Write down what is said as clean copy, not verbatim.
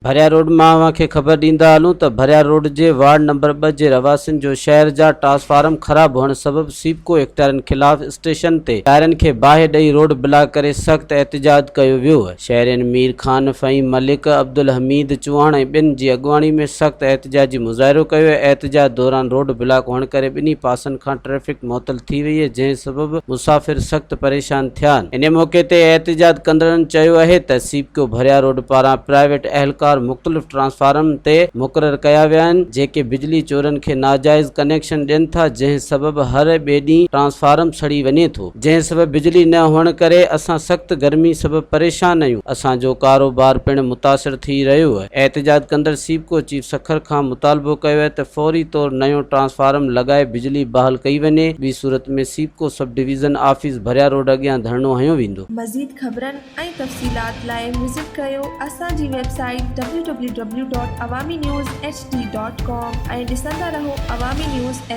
भरिया रोड मां खे ख़बर ॾींदा हलूं त भरिया रोड जे वार्ड नंबर 2 जे रवासियुनि जो शहर जा ट्रांसफार्म ख़राब हुअण सबबि सीपको इख्तियारनि ख़िलाफ़ स्टेशन ते टायरनि खे बाहि ॾेई रोड ब्लॉक करे सख़्त एहतिजाज कयो वियो। शहरियुनि मीर खान, फ़हीम मलिक, अब्दुल हमीद चौहान ऐं ॿिनि जी अॻुवाणी में सख़्त एहतिजाजी मुज़ाहिरो कयो। एहतिजाज दौरान रोड ब्लॉक हुअण करे ॿिन्ही पासनि खां ट्रैफ़िक मुअतल थी वई आहे, जंहिं सबबि मुसाफ़िर सख़्त परेशान थिया आहिनि। इन मौक़े ते एहतिजाज कंदड़नि चयो आहे त सीपको भरिया रोड पारां प्राइवेट अहलकार मुख़्तलिफ़ ट्रांसफार्म ते मुक़ररु कया विया आहिनि, जेके बिजली चोरनि खे नाजाइज़ कनेक्शन ॾियनि था, जंहिं सबबि हर ॿिए ॾींहुं ट्रांसफार्म सड़ी वञे थो, जंहिं सबबि बिजली न हुअण करे असां सख़्त गर्मी सबबि परेशान आहियूं। असांजो कारोबार पिणु मुतासिर थी रहियो आहे। एहतिजाज कंदड़ सीपको चीफ सखर खां मुतालबो कयो आहे त फौरी तौर नयो ट्रांसफार्म लॻाए बिजली बहाल कई वञे। ॿी सूरत में सीपको सब डिवीज़न ऑफिस भरिया रोड अॻियां धरणो हंयो वेंदो। मज़ीद ख़बरनि ऐं तफ़सीलात लाइ विज़िट कयो असांजी वेबसाइट www.awamiNewsHD.com ऐं ॾिसंदा रहो अवामी न्यूज़ HD।